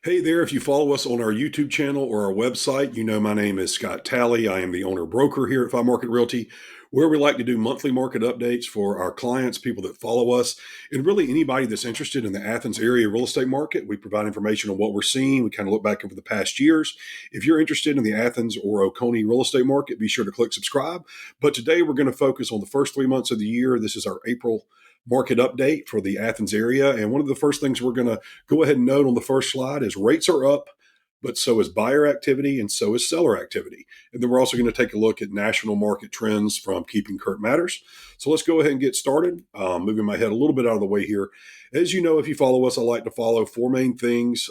Hey there, if you follow us on our YouTube channel or our website, you know my name is Scott Talley. I am the owner broker here at 5Market Realty, where we like to do monthly market updates for our clients, people that follow us, and really anybody that's interested in the Athens area real estate market. We provide information on what we're seeing. We kind of look back over the past years. If you're interested in the Athens or Oconee real estate market, be sure to click subscribe. But today we're going to focus on the first 3 months of the year. This is our April market update for the Athens area. And one of the first things we're going to go ahead and note on the first slide is rates are up, but so is buyer activity and so is seller activity. And then we're also going to take a look at national market trends from Keeping Current Matters. So let's go ahead and get started. Moving my head a little bit out of the way here. As you know, if you follow us, I like to follow four main things,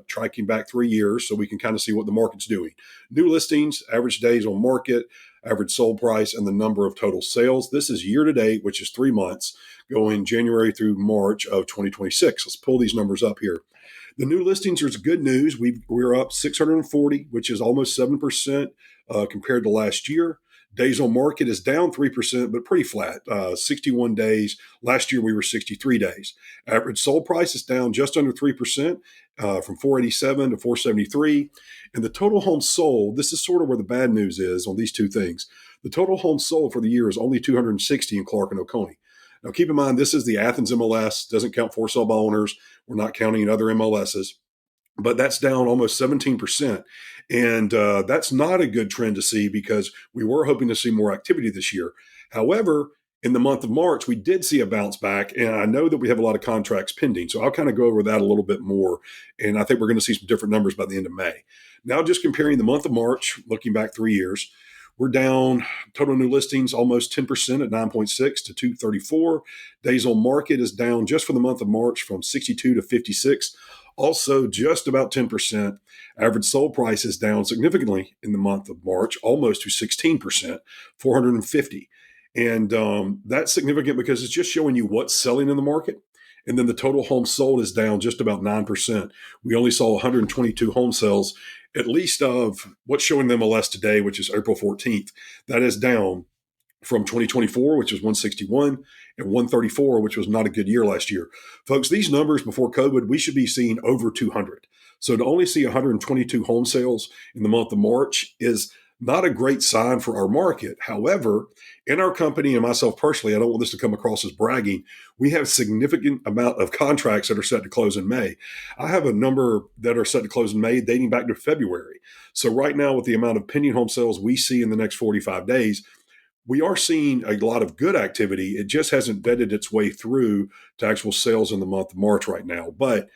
tracking back 3 years so we can kind of see what the market's doing. New listings, average days on market, average sold price, and the number of total sales. This is year to date, which is 3 months, going January through March of 2026. Let's pull these numbers up here. The new listings are good news. We're up 640, which is almost 7% compared to last year. Days on market is down 3%, but pretty flat, 61 days. Last year, we were 63 days. Average sold price is down just under 3%, from 487 to 473. And the total homes sold, this is sort of where the bad news is on these two things. The total homes sold for the year is only 260 in Clark and Oconee. Now, keep in mind, this is the Athens MLS, doesn't count for sale by owners. We're not counting other MLSs, but that's down almost 17%. And that's not a good trend to see because we were hoping to see more activity this year. However, in the month of March, we did see a bounce back, and I know that we have a lot of contracts pending. So I'll kind of go over that a little bit more. And I think we're going to see some different numbers by the end of May. Now, just comparing the month of March, looking back 3 years, we're down total new listings almost 10% at 9.6 to 234. Days on market is down just for the month of March from 62 to 56. Also, just about 10%. Average sold price is down significantly in the month of March, almost to 16%, 450. And that's significant because it's just showing you what's selling in the market. And then the total homes sold is down just about 9%. We only saw 122 home sales, at least of what's showing the MLS today, which is April 14th. That is down from 2024, which was 161, and 134, which was not a good year last year. Folks, these numbers before COVID, we should be seeing over 200. So to only see 122 home sales in the month of March is not a great sign for our market. However, in our company and myself personally, I don't want this to come across as bragging. We have significant amount of contracts that are set to close in May. I have a number that are set to close in May dating back to February. So right now, with the amount of pending home sales we see in the next 45 days, we are seeing a lot of good activity. It just hasn't vetted its way through to actual sales in the month of March right now. But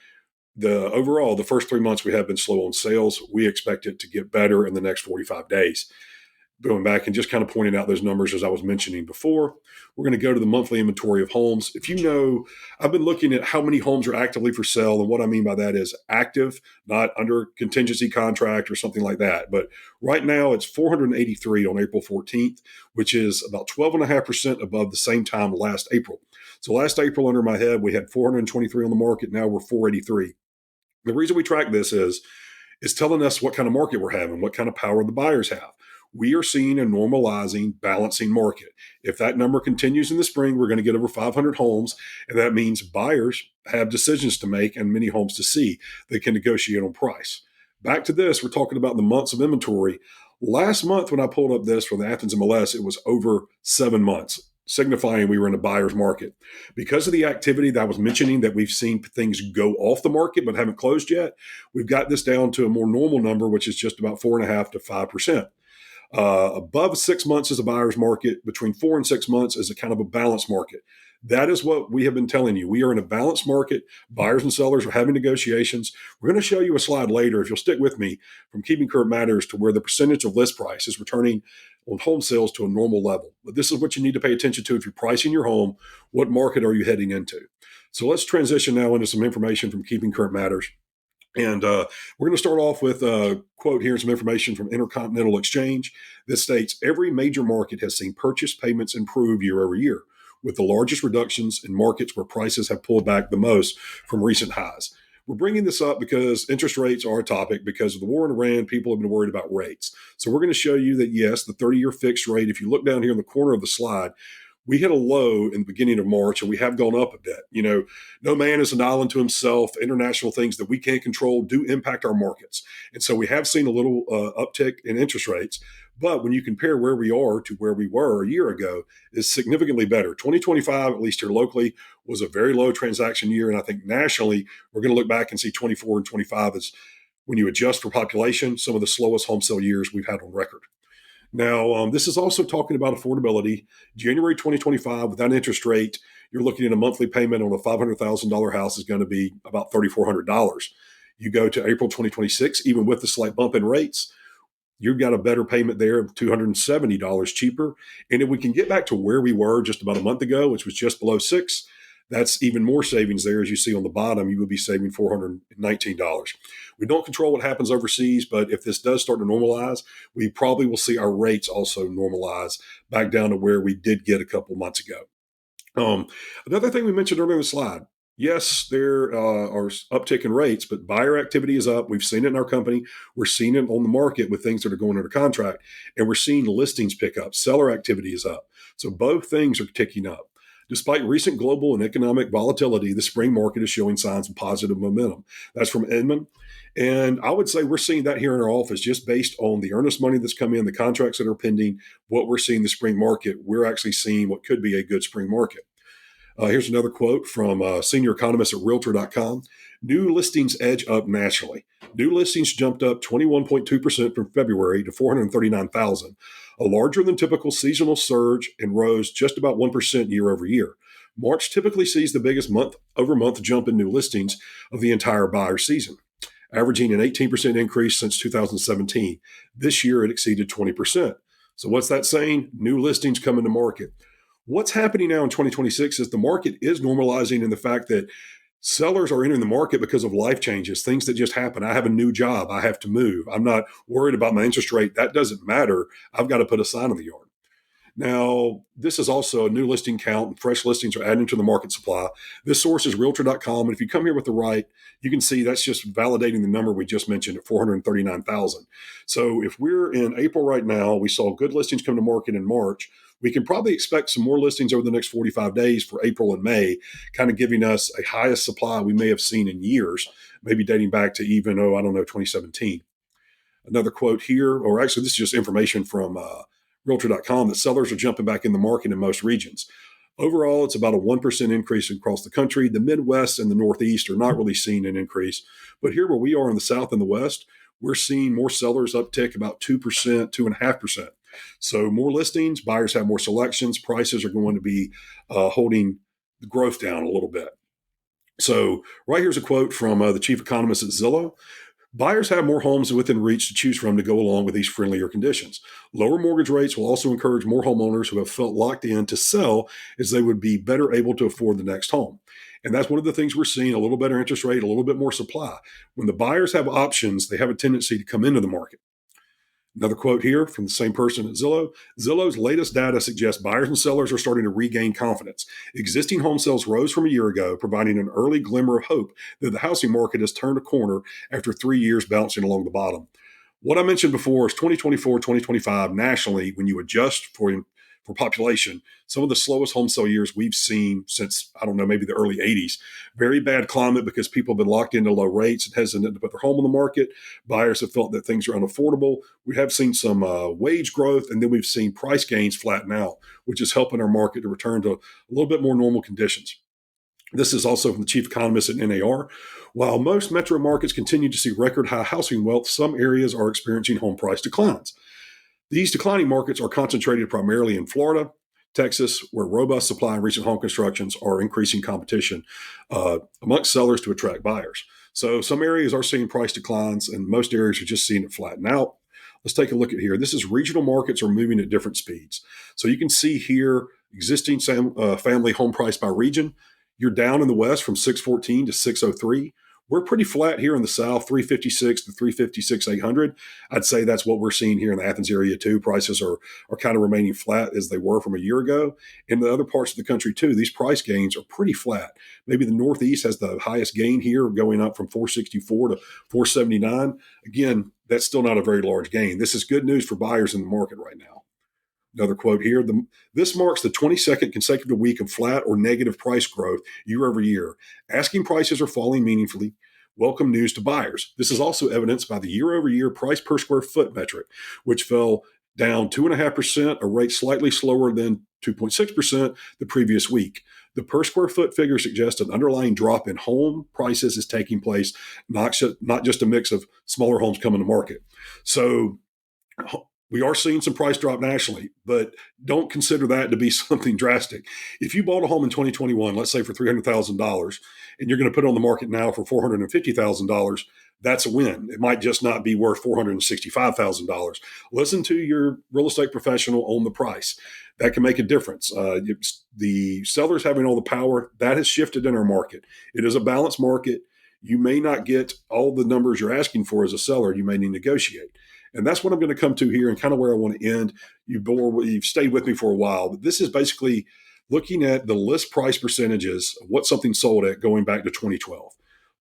the first 3 months we have been slow on sales. We expect it to get better in the next 45 days. Going back and just kind of pointing out those numbers as I was mentioning before, we're going to go to the monthly inventory of homes. If you know, I've been looking at how many homes are actively for sale. And what I mean by that is active, not under contingency contract or something like that. But right now it's 483 on April 14th, which is about 12.5% above the same time last April. So last April, under my head, we had 423 on the market. Now we're 483. The reason we track this is telling us what kind of market we're having, what kind of power the buyers have. We are seeing a normalizing, balancing market. If that number continues in the spring, we're going to get over 500 homes, and that means buyers have decisions to make and many homes to see. They can negotiate on price. Back to this, we're talking about the months of inventory. Last month, when I pulled up this for the Athens MLS, it was over 7 months, signifying we were in a buyer's market. Because of the activity that I was mentioning, that we've seen things go off the market but haven't closed yet, we've got this down to a more normal number, which is just about 4.5% to 5%. Above 6 months is a buyer's market. Between 4 and 6 months is a kind of a balanced market. That is what we have been telling you. We are in a balanced market. Buyers and sellers are having negotiations. We're going to show you a slide later, if you'll stick with me, from Keeping Current Matters to where the percentage of list price is returning on home sales to a normal level. But this is what you need to pay attention to if you're pricing your home. What market are you heading into? So let's transition now into some information from Keeping Current Matters. And we're going to start off with a quote here, some information from Intercontinental Exchange that states every major market has seen purchase payments improve year over year, with the largest reductions in markets where prices have pulled back the most from recent highs. We're bringing this up because interest rates are a topic. Because of the war in Iran, people have been worried about rates. So we're going to show you that, yes, the 30-year fixed rate, if you look down here in the corner of the slide, We hit a low in the beginning of March, and we have gone up a bit. No man is an island to himself. International things that we can't control do impact our markets. And so we have seen a little uptick in interest rates. But when you compare where we are to where we were a year ago, is significantly better. 2025, at least here locally, was a very low transaction year. And I think nationally, we're going to look back and see 24 and 25 as, when you adjust for population, some of the slowest home sale years we've had on record. Now, this is also talking about affordability. January 2025, with that interest rate, you're looking at a monthly payment on a $500,000 house is going to be about $3,400. You go to April 2026, even with the slight bump in rates, you've got a better payment there of $270 cheaper. And if we can get back to where we were just about a month ago, which was just below $6, that's even more savings there. As you see on the bottom, you would be saving $419. We don't control what happens overseas, but if this does start to normalize, we probably will see our rates also normalize back down to where we did get a couple months ago. Another thing we mentioned earlier in the slide, yes, there are uptick in rates, but buyer activity is up. We've seen it in our company. We're seeing it on the market with things that are going under contract, and we're seeing listings pick up. Seller activity is up. So both things are ticking up. Despite recent global and economic volatility, the spring market is showing signs of positive momentum. That's from Edmund. And I would say we're seeing that here in our office just based on the earnest money that's come in, the contracts that are pending, what we're seeing in the spring market. We're actually seeing what could be a good spring market. Here's another quote from a senior economist at Realtor.com. New listings edge up nationally. New listings jumped up 21.2% from February to 439,000, a larger than typical seasonal surge, and rose just about 1% year over year. March typically sees the biggest month-over-month jump in new listings of the entire buyer season, averaging an 18% increase since 2017. This year, it exceeded 20%. So what's that saying? New listings coming to market. What's happening now in 2026 is the market is normalizing in the fact that sellers are entering the market because of life changes, things that just happen. I have a new job. I have to move. I'm not worried about my interest rate. That doesn't matter. I've got to put a sign in the yard. Now, this is also a new listing count, and fresh listings are adding to the market supply. This source is Realtor.com, and if you come here with the right, you can see that's just validating the number we just mentioned at 439,000. So if we're in April right now, we saw good listings come to market in March. We can probably expect some more listings over the next 45 days for April and May, kind of giving us a highest supply we may have seen in years, maybe dating back to even, 2017. Another quote here, or actually this is just information from Realtor.com, that sellers are jumping back in the market in most regions. Overall, it's about a 1% increase across the country. The Midwest and the Northeast are not really seeing an increase. But here where we are in the South and the West, we're seeing more sellers uptick about 2%, 2.5%. So more listings, buyers have more selections, prices are going to be holding the growth down a little bit. So right here's a quote from the chief economist at Zillow. Buyers have more homes within reach to choose from to go along with these friendlier conditions. Lower mortgage rates will also encourage more homeowners who have felt locked in to sell, as they would be better able to afford the next home. And that's one of the things we're seeing, a little better interest rate, a little bit more supply. When the buyers have options, they have a tendency to come into the market. Another quote here from the same person at Zillow. Zillow's latest data suggests buyers and sellers are starting to regain confidence. Existing home sales rose from a year ago, providing an early glimmer of hope that the housing market has turned a corner after 3 years bouncing along the bottom. What I mentioned before is 2024, 2025 nationally, when you adjust for population, some of the slowest home sale years we've seen since, maybe the early 80s. Very bad climate because people have been locked into low rates and hesitant to put their home on the market. Buyers have felt that things are unaffordable. We have seen some wage growth, and then we've seen price gains flatten out, which is helping our market to return to a little bit more normal conditions. This is also from the chief economist at NAR. While most metro markets continue to see record high housing wealth, some areas are experiencing home price declines. These declining markets are concentrated primarily in Florida, Texas, where robust supply and recent home constructions are increasing competition amongst sellers to attract buyers. So some areas are seeing price declines, and most areas are just seeing it flatten out. Let's take a look at here. This is regional markets are moving at different speeds. So you can see here existing family home price by region. You're down in the West from 614 to 603. We're pretty flat here in the South, 356 to 356, 800. I'd say that's what we're seeing here in the Athens area too. Prices are kind of remaining flat as they were from a year ago. In the other parts of the country too, these price gains are pretty flat. Maybe the Northeast has the highest gain here, going up from 464 to 479. Again, that's still not a very large gain. This is good news for buyers in the market right now. Another quote here: this marks the 22nd consecutive week of flat or negative price growth year over year. Asking prices are falling meaningfully. Welcome news to buyers. This is also evidenced by the year over year price per square foot metric, which fell down 2.5%, a rate slightly slower than 2.6% the previous week. The per square foot figure suggests an underlying drop in home prices is taking place, not just a mix of smaller homes coming to market. So we are seeing some price drop nationally, but don't consider that to be something drastic. If you bought a home in 2021, let's say for $300,000, and you're going to put it on the market now for $450,000, that's a win. It might just not be worth $465,000. Listen to your real estate professional on the price. That can make a difference. The sellers having all the power, that has shifted in our market. It is a balanced market. You may not get all the numbers you're asking for as a seller. You may need to negotiate. And that's what I'm going to come to here and kind of where I want to end. You've stayed with me for a while, but this is basically looking at the list price percentages of what something sold at going back to 2012.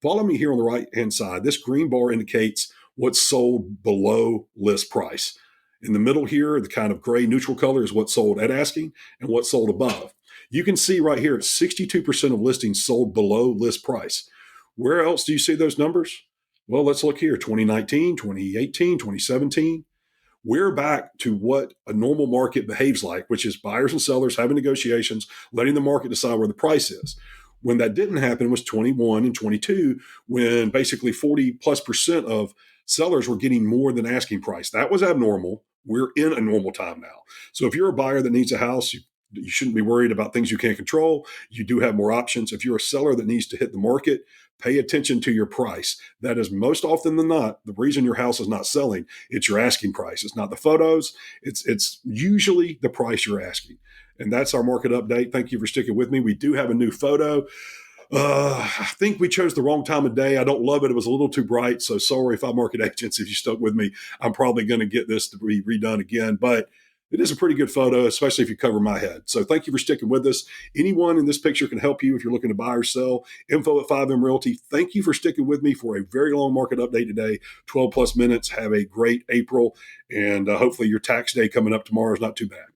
Follow me here on the right-hand side. This green bar indicates what's sold below list price. In the middle here, the kind of gray neutral color is what's sold at asking and what's sold above. You can see right here, it's 62% of listings sold below list price. Where else do you see those numbers? Well, let's look here, 2019, 2018, 2017. We're back to what a normal market behaves like, which is buyers and sellers having negotiations, letting the market decide where the price is. When that didn't happen was 21 and 22, when basically 40+% of sellers were getting more than asking price. That was abnormal. We're in a normal time now. So if you're a buyer that needs a house, you shouldn't be worried about things you can't control. You do have more options. If you're a seller that needs to hit the market, pay attention to your price. That is most often than not the reason your house is not selling. It's your asking price. It's not the photos. It's usually the price you're asking. And that's our market update. Thank you for sticking with me. We do have a new photo. I think we chose the wrong time of day. I don't love it. It was a little too bright. So sorry, 5Market agents, if you stuck with me. I'm probably going to get this to be redone again. But it is a pretty good photo, especially if you cover my head. So thank you for sticking with us. Anyone in this picture can help you if you're looking to buy or sell. Info at 5M Realty. Thank you for sticking with me for a very long market update today, 12+ minutes. Have a great April. And hopefully your tax day coming up tomorrow is not too bad.